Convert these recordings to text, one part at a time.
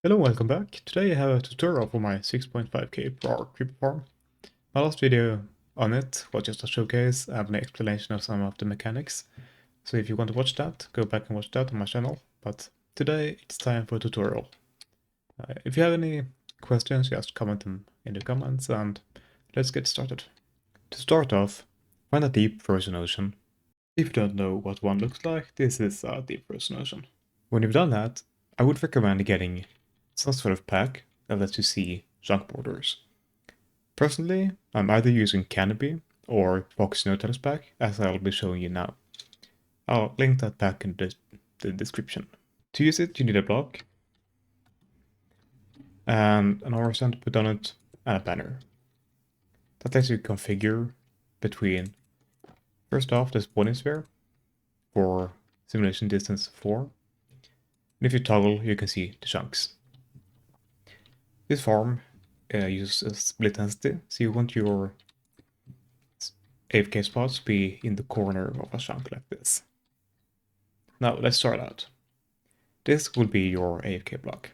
Hello and welcome back. Today I have a tutorial for my 6.5k per hour creeper farm. My last video on it was just a showcase and an explanation of some of the mechanics. So if you want to watch that, go back and watch that on my channel. But today it's time for a tutorial. If you have any questions, just comment them in the comments and let's get started. To start off, find a deep frozen ocean. If you don't know what one looks like, this is a deep frozen ocean. When you've done that, I would recommend getting some sort of pack that lets you see junk borders. Personally, I'm either using Canopy or Fox Snowtails pack, as I'll be showing you now. I'll link that pack in the description. To use it, you need a block, and an horizon to put on it, and a banner. That lets you configure between, first off, the spawning sphere for simulation distance 4. And if you toggle, you can see the chunks. This farm uses a split density, so you want your AFK spots to be in the corner of a chunk like this. Now let's start out. This will be your AFK block.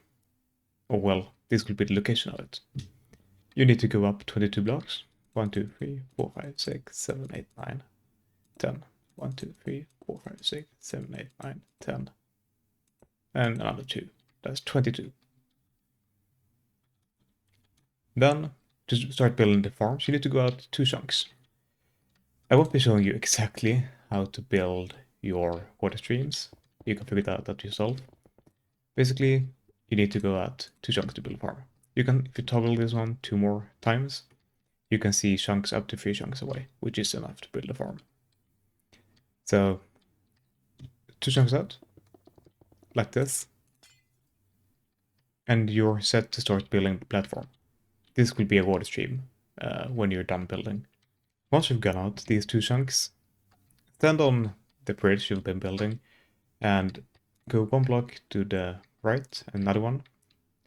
Or well, this will be the location of it. You need to go up 22 blocks. 1, 2, 3, 4, 5, 6, 7, 8, 9, 10. 1, 2, 3, 4, 5, 6, 7, 8, 9, 10. And another 2. That's 22. Then, to start building the farms, you need to go out 2 chunks. I won't be showing you exactly how to build your water streams. You can figure that out yourself. Basically, you need to go out 2 chunks to build a farm. You can, if you toggle this one 2 more times, you can see chunks up to 3 chunks away, which is enough to build a farm. So, 2 chunks out, like this, and you're set to start building the platform. This will be a water stream when you're done building. Once you've gone out these 2 chunks, stand on the bridge you've been building and go 1 block to the right, another one,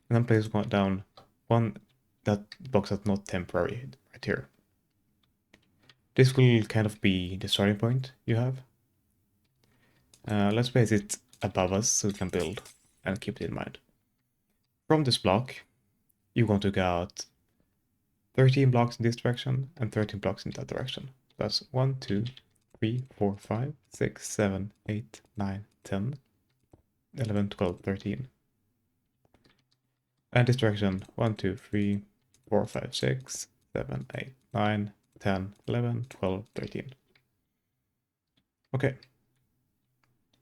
and then place down one that box that's not temporary right here. This will kind of be the starting point you have. Let's place it above us so we can build and keep it in mind. From this block, you want to go out 13 blocks in this direction and 13 blocks in that direction. That's 1, 2, 3, 4, 5, 6, 7, 8, 9, 10, 11, 12, 13. And this direction 1, 2, 3, 4, 5, 6, 7, 8, 9, 10, 11, 12, 13. Okay.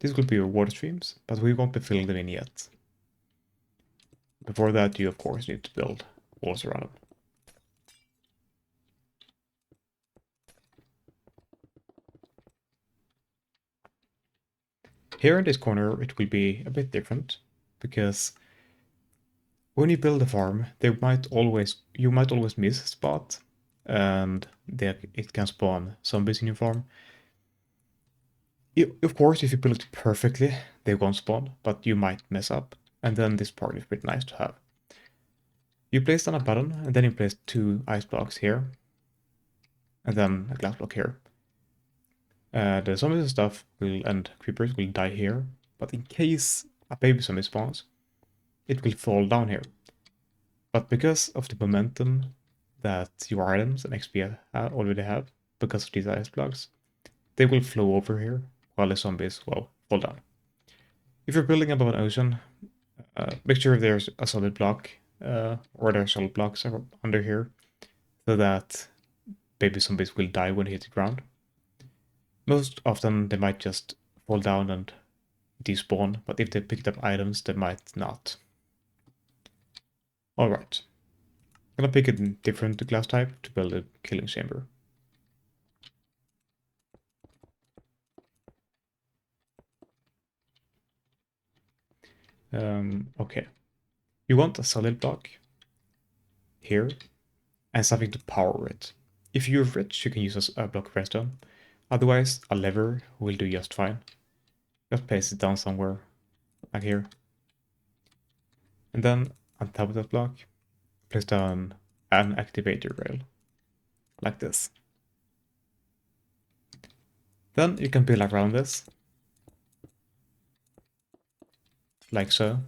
These will be your water streams, but we won't be filling them in yet. Before that, you of course need to build walls around them. Here in this corner, it will be a bit different, because when you build a farm, you might always miss a spot, and it can spawn zombies in your farm. Of course, if you build it perfectly, they won't spawn, but you might mess up, and then this part is pretty nice to have. You place down a button, and then you place 2 ice blocks here, and then a glass block here. The zombies and stuff and creepers will die here, but in case a baby zombie spawns, it will fall down here. But because of the momentum that your items and XP already have, because of these ice blocks, they will flow over here, while the zombies will fall down. If you're building above an ocean, make sure there's a solid block, or there are solid blocks under here, so that baby zombies will die when they hit the ground. Most often they might just fall down and despawn, but if they picked up items, they might not. Alright. I'm gonna pick a different glass type to build a killing chamber. Okay. You want a solid block here and something to power it. If you're rich, you can use a block of redstone. Otherwise, a lever will do just fine. Just place it down somewhere, like here. And then, on top of that block, place down an activator rail, like this. Then you can build around this, like so.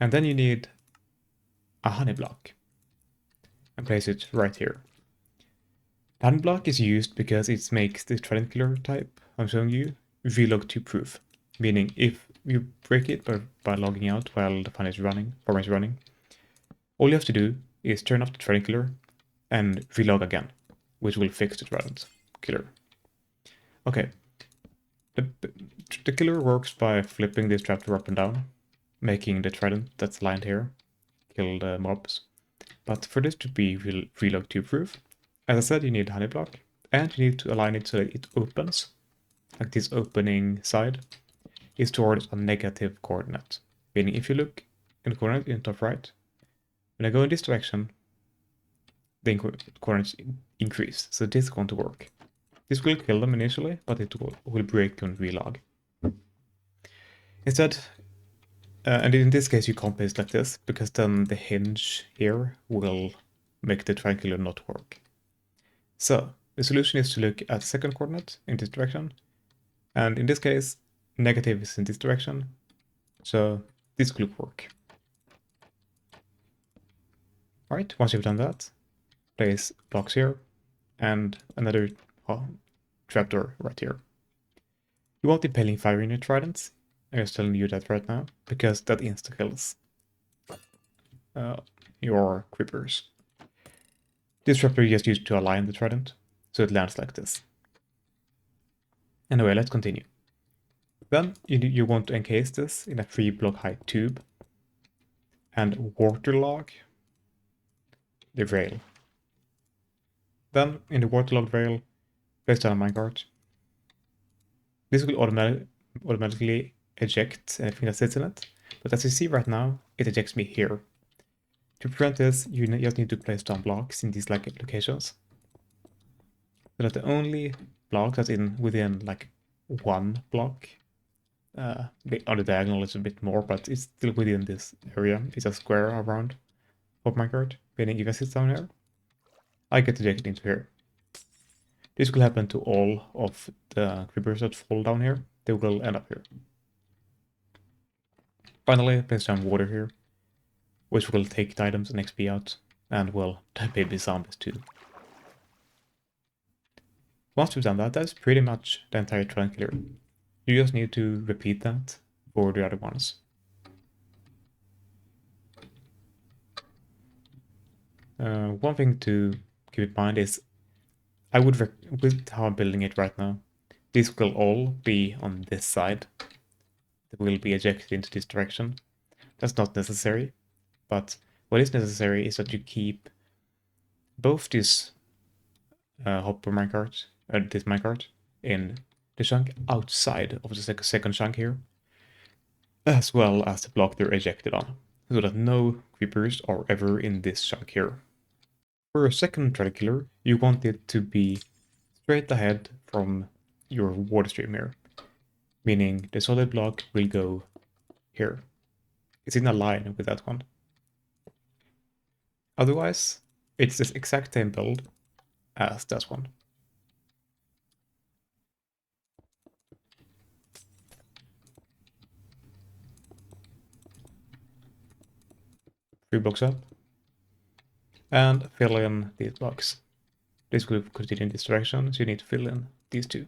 And then you need a honey block and place it right here. The honey block is used because it makes the Trident killer type I'm showing you vlog 2 proof, meaning if you break it by logging out while the farm is running, all you have to do is turn off the Trident killer and vlog again, which will fix the Trident killer. Okay, the killer works by flipping this trapdoor up and down, making the Trident that's lined here kill the mobs. But for this to be vlog 2 proof, as I said, you need honey block, and you need to align it so that it opens, like this opening side is towards a negative coordinate. Meaning if you look in the coordinate in top right, when I go in this direction, the coordinates increase, so this is going to work. This will kill them initially, but it will break on vlog. Instead, and in this case you can't place like this, because then the hinge here will make the triangular not work. So the solution is to look at the second coordinate in this direction, and in this case negative is in this direction, so this will work. Alright, once you've done that, place blocks here and another trapdoor right here. You won't impaling fire in your tridents, I'm just telling you that right now, because that insta-kills your creepers. This trapdoor is just used to align the trident, so it lands like this. Anyway, let's continue. Then you want to encase this in a 3-block height tube and waterlog the rail. Then in the waterlogged rail, place down a minecart. This will automatically eject anything that sits in it, but as you see right now, it ejects me here. To prevent this, you just need to place down blocks in these like locations, so that the only block that's within like 1 block, on the diagonal is a bit more, but it's still within this area. It's a square around of minecart, meaning if I sit down here, I get ejected into here. This will happen to all of the creepers that fall down here. They will end up here. Finally, place down water here, which will take the items and XP out, and will baby zombies too. Once you've done that, that's pretty much the entire Trident killer. You just need to repeat that for the other ones. One thing to keep in mind is, I would, with how I'm building it right now, these will all be on this side. They will be ejected into this direction. That's not necessary, but what is necessary is that you keep both this hopper minecart, this minecart, in the chunk outside of the second chunk here, as well as the block they're ejected on, so that no creepers are ever in this chunk here. For a second Trident killer, you want it to be straight ahead from your water stream here, meaning the solid block will go here. It's in a line with that one. Otherwise, it's the exact same build as that one. Three blocks up, and fill in these blocks. This will continue in this direction, so you need to fill in these two.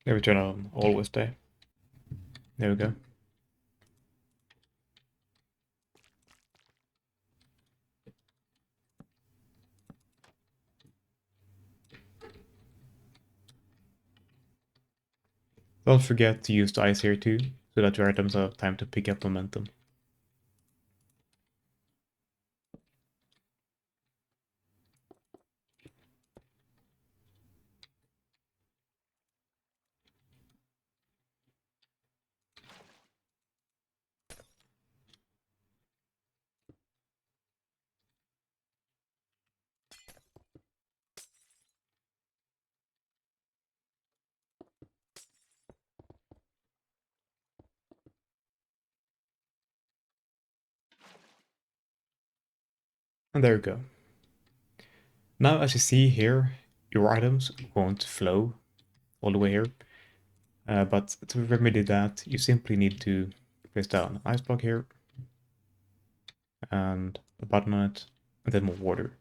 There we turn on always day. There we go. Don't forget to use the ice here too, so that your items have time to pick up momentum. And there you go. Now, as you see here, your items won't flow all the way here. But to remedy that, you simply need to place down an ice block here and a button on it, and then more water.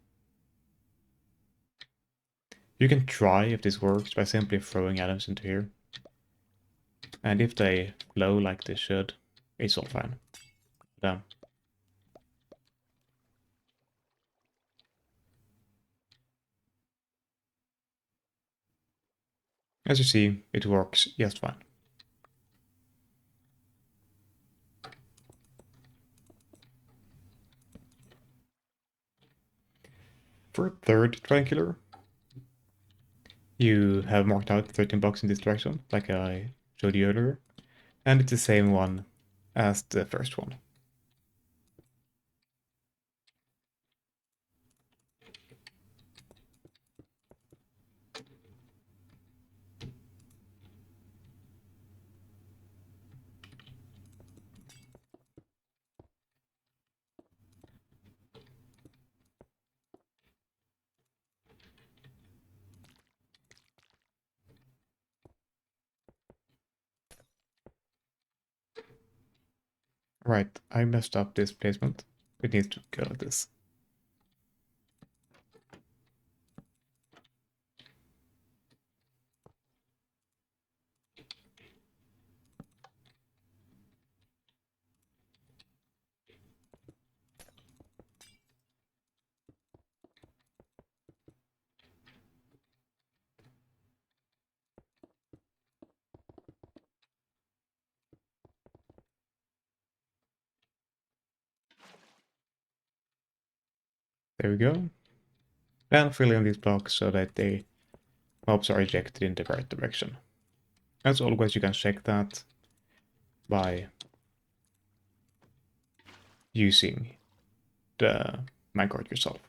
You can try if this works by simply throwing items into here. And if they flow like they should, it's all fine. But, as you see, it works just fine. For a third triangular, you have marked out 13 blocks in this direction, like I showed you earlier, and it's the same one as the first one. Right, I messed up this placement. It needs to go like this. There we go. And fill in these blocks so that the mobs are ejected in the right direction. As always, you can check that by using the minecart yourself.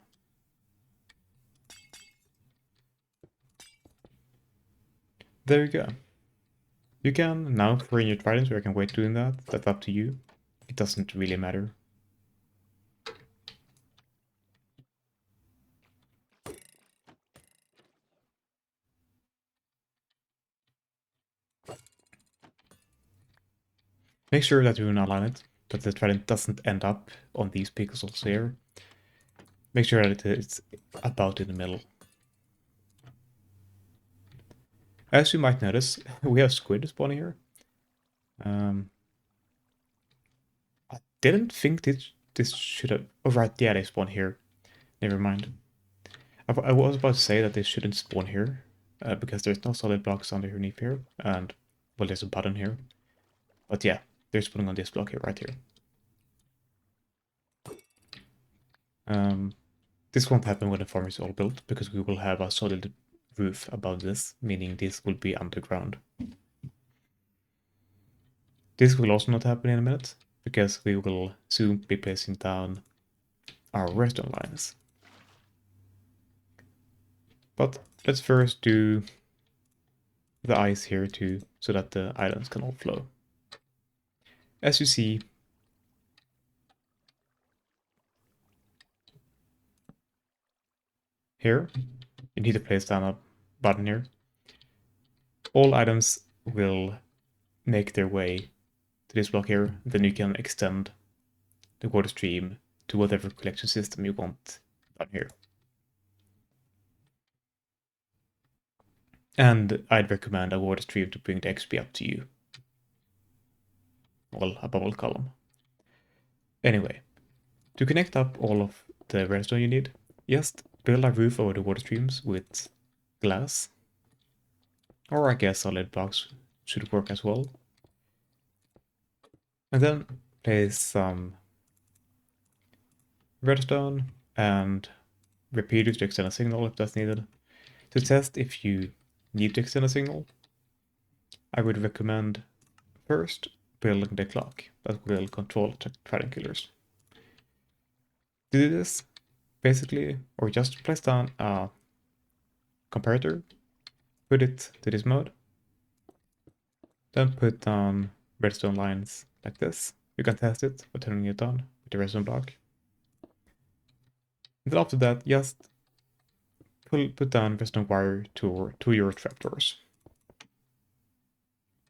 There you go. You can now throw in your tridents, or you can wait doing that. That's up to you. It doesn't really matter. Make sure that you align it, that the trident doesn't end up on these pixels here. Make sure that it's about in the middle. As you might notice, we have squid spawning here. I didn't think this should have... Oh right, yeah, they spawn here. Never mind. I was about to say that they shouldn't spawn here, because there's no solid blocks underneath here, and, well, there's a button here. But yeah, they're spawning on this block here, right here. This won't happen when the farm is all built, because we will have a solid roof above this, meaning this will be underground. This will also not happen in a minute, because we will soon be placing down our redstone lines. But let's first do the ice here too, so that the items can all flow. As you see, here, you need to place down a button here. All items will make their way to this block here, then you can extend the water stream to whatever collection system you want down here. And I'd recommend a water stream to bring the XP up to you. Well, a bubble column. Anyway, to connect up all of the redstone you need, just build a roof over the water streams with glass. Or I guess solid blocks should work as well. And then place some redstone and repeaters to extend a signal if that's needed. To test if you need to extend a signal, I would recommend first building the clock that will control Trident killers. To do this, basically, or just place down a comparator, put it to this mode, then put down redstone lines like this. You can test it by turning it on with the redstone block. And then after that, just put down redstone wire to your trapdoors.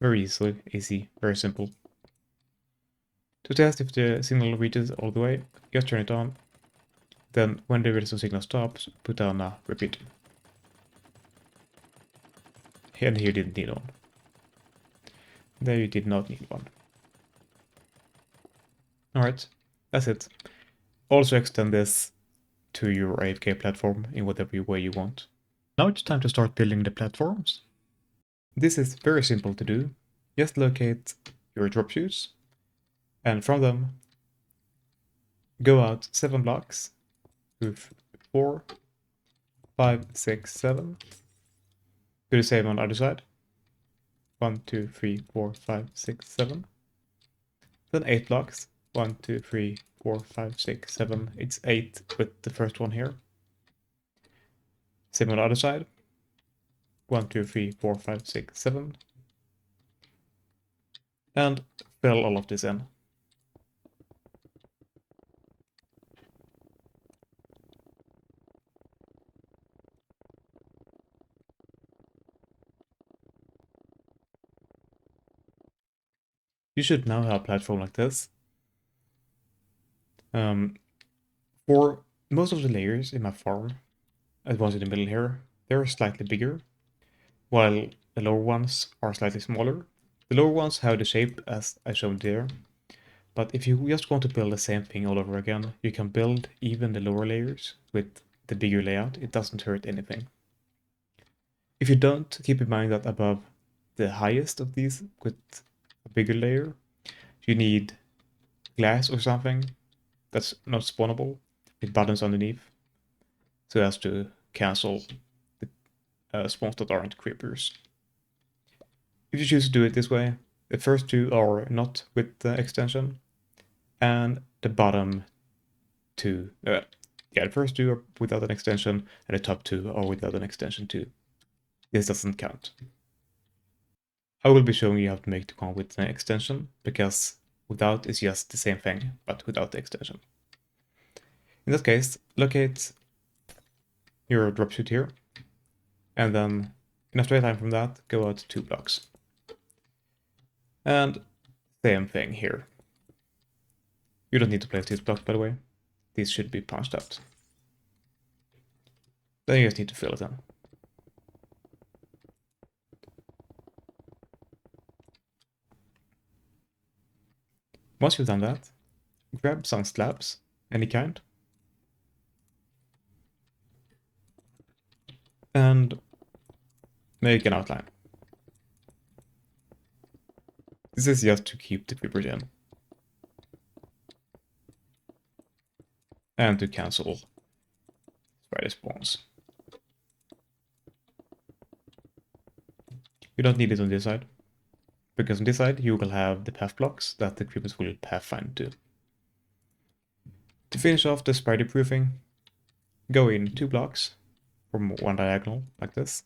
Very easy, very simple. To test if the signal reaches all the way, just turn it on. Then when the redstone signal stops, put down a repeater. And here you didn't need one. There you did not need one. Alright, that's it. Also extend this to your AFK platform in whatever way you want. Now it's time to start building the platforms. This is very simple to do. Just locate your drop chutes, and from them go out 7 blocks with 4, 5, 6, 7. Do the same on the other side. 1, 2, 3, 4, 5, 6, 7. Then 8 blocks. 1, 2, 3, 4, 5, 6, 7. It's 8 with the first one here. Same on the other side. 1, 2, 3, 4, 5, 6, 7. And fill all of this in. You should now have a platform like this. For most of the layers in my farm, as ones in the middle here, they're slightly bigger, while the lower ones are slightly smaller. The lower ones have the shape as I showed there, but if you just want to build the same thing all over again, you can build even the lower layers with the bigger layout. It doesn't hurt anything. If you don't, keep in mind that above the highest of these with a bigger layer, you need glass or something that's not spawnable with buttons underneath, so as to cancel the spawns that aren't creepers. If you choose to do it this way, the first two are not with the extension, and the bottom two, the first two are without an extension, and the top two are without an extension too. This doesn't count. I will be showing you how to make the one with an extension, because without is just the same thing, but without the extension. In that case, locate your dropchute here, and then in a straight line from that, go out 2 blocks. And same thing here. You don't need to place these blocks, by the way. These should be punched out. Then you just need to fill it in. Once you've done that, grab some slabs, any kind, and make an outline. This is just to keep the creepers in. And to cancel spider spawns. You don't need it on this side, because on this side you will have the path blocks that the creepers will pathfind to. To finish off the spider proofing, go in 2 blocks from one diagonal, like this,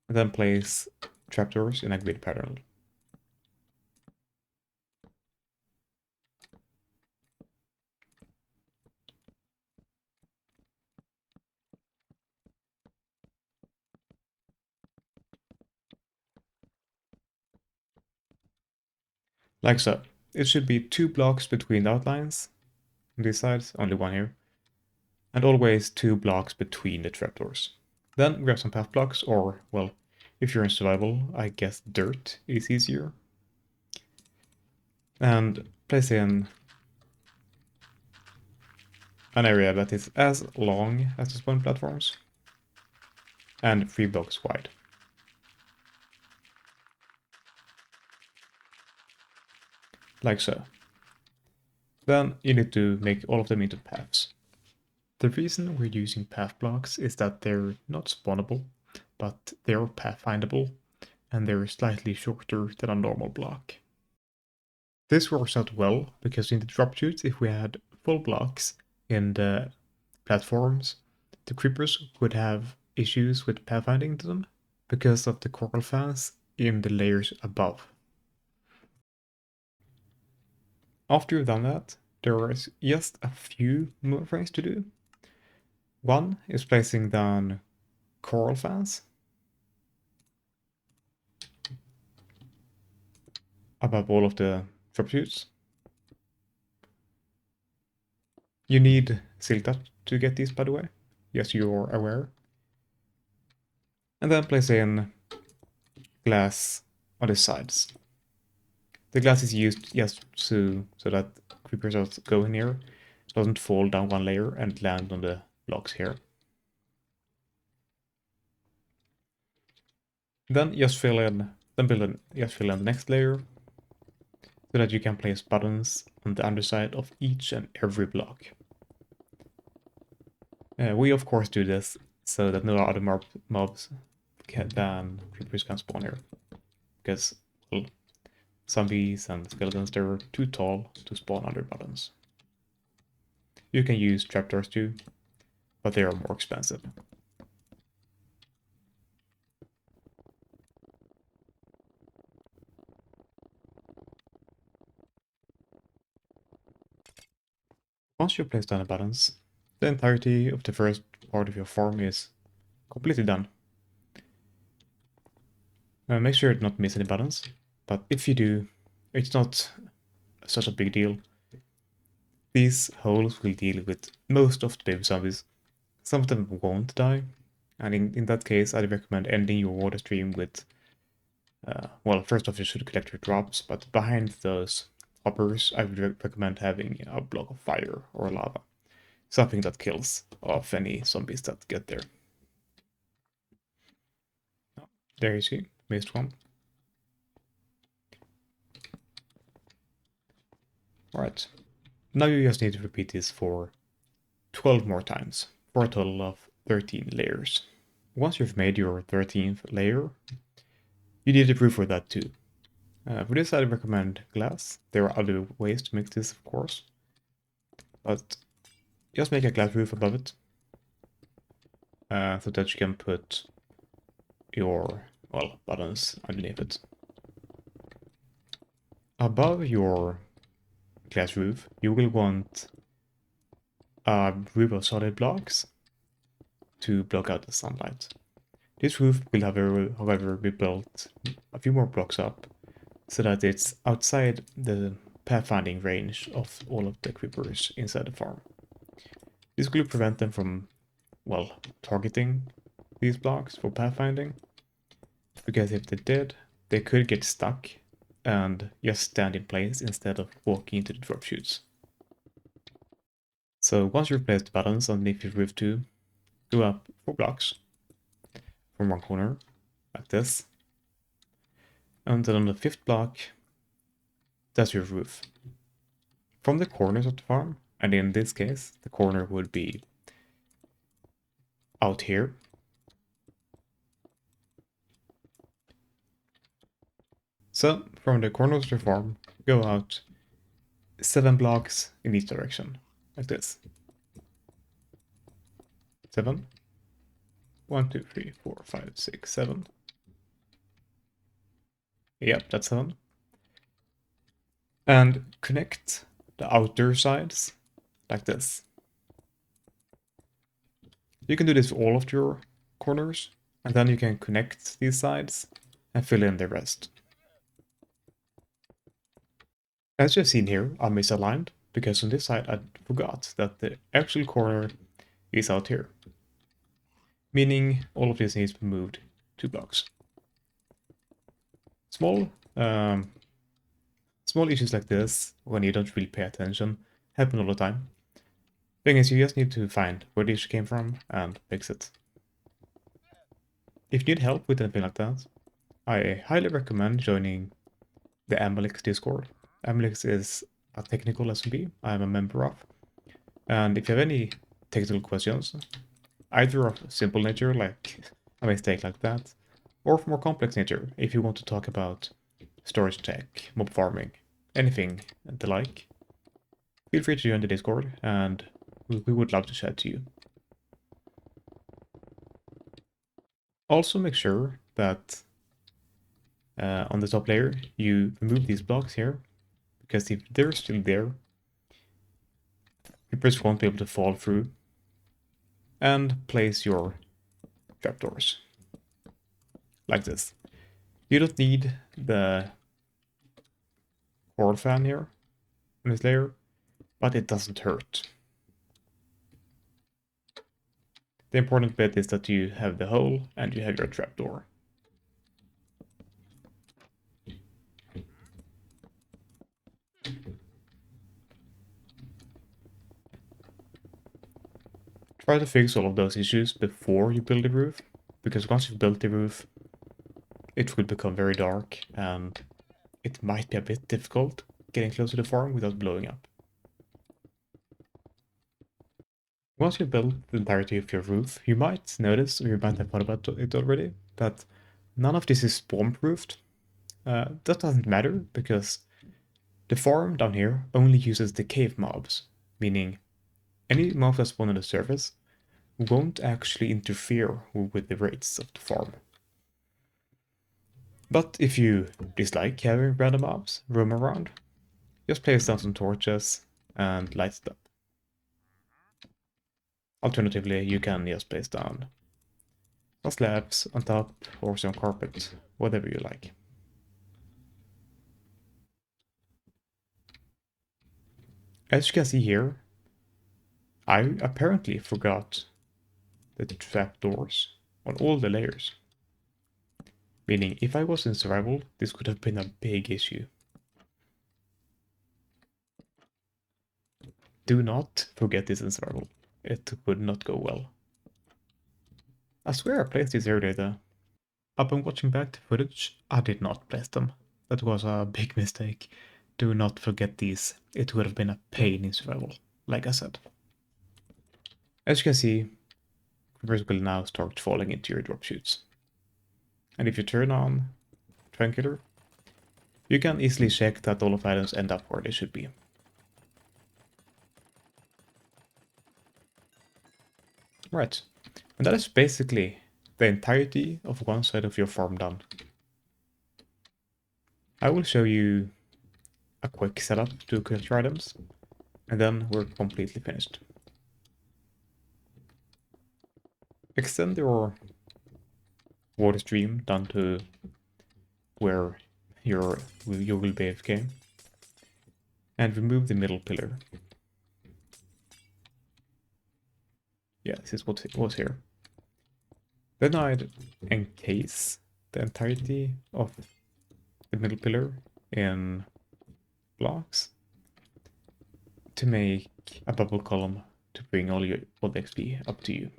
and then place trapdoors in a grid pattern. Like so. It should be 2 blocks between the outlines. On these sides, only one here. And always 2 blocks between the trapdoors. Then grab some path blocks, or, well, if you're in survival, I guess dirt is easier. And place in an area that is as long as the spawn platforms, and 3 blocks wide. Like so. Then you need to make all of them into paths. The reason we're using path blocks is that they're not spawnable, but they're pathfindable, and they're slightly shorter than a normal block. This works out well, because in the drop chutes, if we had full blocks in the platforms, the creepers would have issues with pathfinding them because of the coral fans in the layers above. After you've done that, there is just a few more things to do. One is placing down coral fans above all of the drop shoots. You need silk touch to get these, by the way. Yes, you're aware. And then place in glass on the sides. The glass is used just so that creepers don't go in here, doesn't fall down one layer and land on the blocks here. Then just fill in the next layer so that you can place buttons on the underside of each and every block. We of course do this so that no other mobs than creepers can spawn here, because well, zombies and skeletons, they're too tall to spawn under buttons. You can use trapdoors too, but they are more expensive. Once you place down the buttons, the entirety of the first part of your farm is completely done. Make sure to not miss any buttons, but if you do, it's not such a big deal. These holes will deal with most of the baby zombies. Some of them won't die, and in that case I'd recommend ending your water stream with, well, first off you should collect your drops, but behind those hoppers I would recommend having a block of fire or lava. Something that kills off any zombies that get there. Oh, there you see, missed one. Alright, now you just need to repeat this for 12 more times, for a total of 13 layers. Once you've made your 13th layer, you need a roof for that too. For this I recommend glass. There are other ways to make this, of course, but just make a glass roof above it, so that you can put your, well, buttons underneath it. Above your glass roof, you will want a roof of solid blocks to block out the sunlight. This roof will however be built a few more blocks up, so that it's outside the pathfinding range of all of the creepers inside the farm. This will prevent them from, well, targeting these blocks for pathfinding, because if they did, they could get stuck and just stand in place instead of walking into the drop chutes. So once you've placed the buttons underneath your roof too, go up 4 blocks from one corner, like this, and then on the 5th block, that's your roof. From the corners of the farm, and in this case, the corner would be out here. So, from the corners of the farm, go out 7 blocks in each direction, like this. 7. 1, 2, 3, 4, 5, 6, 7. Yep, that's 7. And connect the outer sides, like this. You can do this for all of your corners, and then you can connect these sides and fill in the rest. As you've seen here, I'm misaligned, because on this side I forgot that the actual corner is out here. Meaning all of this needs to be moved 2 blocks. Small issues like this, when you don't really pay attention, happen all the time. Thing is, you just need to find where the issue came from and fix it. If you need help with anything like that, I highly recommend joining the Amalix Discord. Amalix is a technical SMB I'm a member of, and if you have any technical questions, either of simple nature, like a mistake like that, or of more complex nature, if you want to talk about storage tech, mob farming, anything and the like, feel free to join the Discord, and we would love to chat to you. Also make sure that on the top layer you remove these blocks here, because if they're still there, creepers won't be able to fall through. and place your trapdoors like this. You don't need the core fan here in this layer, but it doesn't hurt. The important bit is that you have the hole and you have your trapdoor. Try to fix all of those issues before you build the roof, because once you've built the roof, it will become very dark and it might be a bit difficult getting close to the farm without blowing up. Once you've built the entirety of your roof, you might notice, or you might have thought about it already, that none of this is spawn-proofed. That doesn't matter, because the farm down here only uses the cave mobs, meaning any mobs that spawn on the surface won't actually interfere with the rates of the farm. But if you dislike having random mobs roam around, just place down some torches and light it up. Alternatively, you can just place down some slabs on top or some carpet, whatever you like. As you can see here, I apparently forgot the trapdoors on all the layers. Meaning, if I was in survival, this could have been a big issue. Do not forget this in survival. It would not go well. I swear I placed these earlier though. Upon watching back the footage, I did not place them. That was a big mistake. Do not forget these. It would have been a pain in survival, like I said. As you can see, creepers will now start falling into your drop chutes. And if you turn on Tranquilor, you can easily check that all of the items end up where they should be. Right, and that is basically the entirety of one side of your farm done. I will show you a quick setup to collect your items, and then we're completely finished. Extend your water stream down to where you will be AFK, and remove the middle pillar. Yeah, this is what it was here. Then I'd encase the entirety of the middle pillar in blocks to make a bubble column to bring all the XP up to you.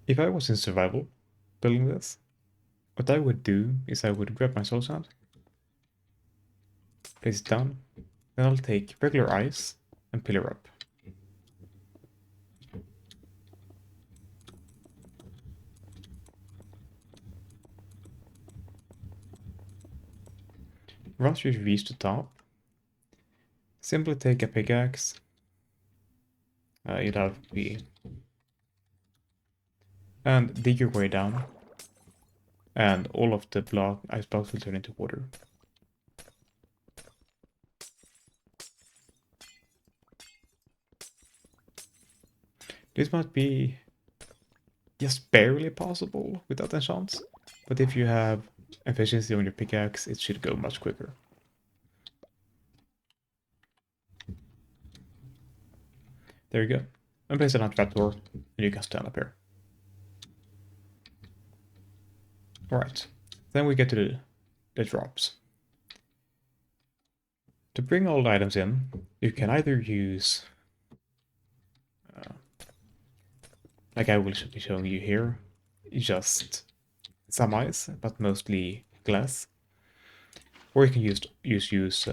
If I was in survival building this, what I would do is I would grab my soul sand, place it down, then I'll take regular ice and pillar up. Once you reach the top, simply take a pickaxe. You'd have to be... and dig your way down, and all of the ice blocks will turn into water. This might be just barely possible without enchants, but if you have efficiency on your pickaxe, it should go much quicker. There you go. And place it on trapdoor, and you can stand up here. Alright, then we get to the drops. To bring all the items in, you can either use, like I will be showing you here, just some ice, but mostly glass. Or you can use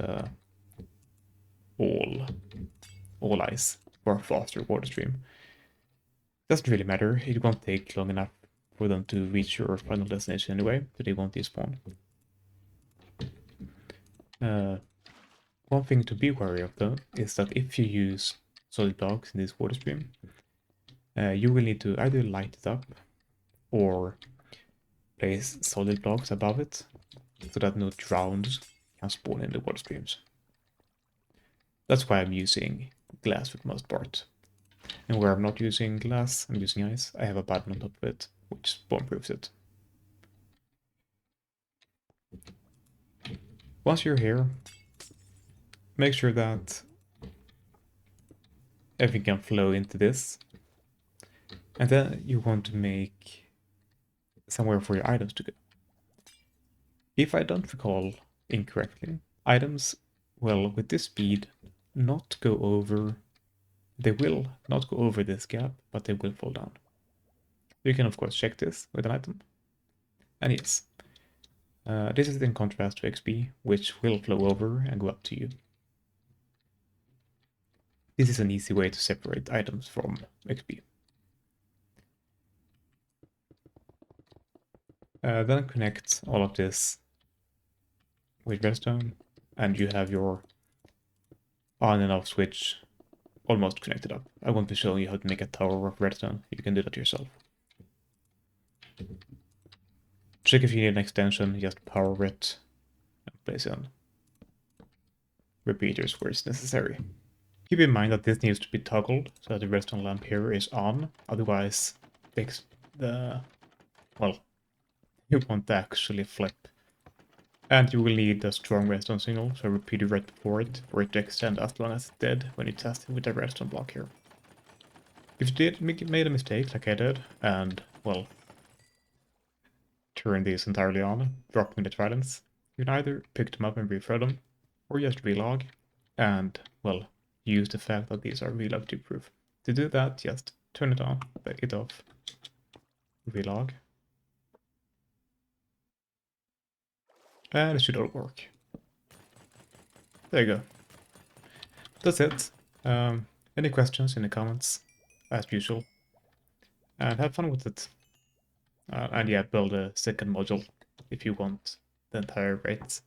all ice for a faster water stream. Doesn't really matter, it won't take long enough for them to reach your final destination anyway, so they won't despawn. One thing to be wary of though is that if you use solid blocks in this water stream, you will need to either light it up or place solid blocks above it so that no drowns can spawn in the water streams. That's why I'm using glass for the most part. And where I'm not using glass, I'm using ice, I have a button on top of it, which spawn-proofs it. Once you're here, make sure that everything can flow into this. And then you want to make somewhere for your items to go. If I don't recall incorrectly, items will, with this speed, not go over... They will not go over this gap, but they will fall down. You can, of course, check this with an item. And yes, this is in contrast to XP, which will flow over and go up to you. This is an easy way to separate items from XP. Then connect all of this with Redstone, and you have your on and off switch almost connected up. I won't be showing you how to make a tower of Redstone. You can do that yourself. Check if you need an extension, just power it and place in repeaters where it's necessary. Keep in mind that this needs to be toggled so that the redstone lamp here is on, otherwise well, you won't actually flip. And you will need a strong redstone signal, so repeat it right before it, for it to extend as long as it did when you tested with the redstone block here. If you made a mistake like I did, and, well, turn these entirely on, dropping the tridents, you can either pick them up and rethrow them, or just relog, and, well, use the fact that these are relog proof. To do that, just turn it on, back it off, relog, and it should all work. There you go. That's it. Any questions in the comments, as usual, and have fun with it. And yeah, build a second module if you want the entire rate.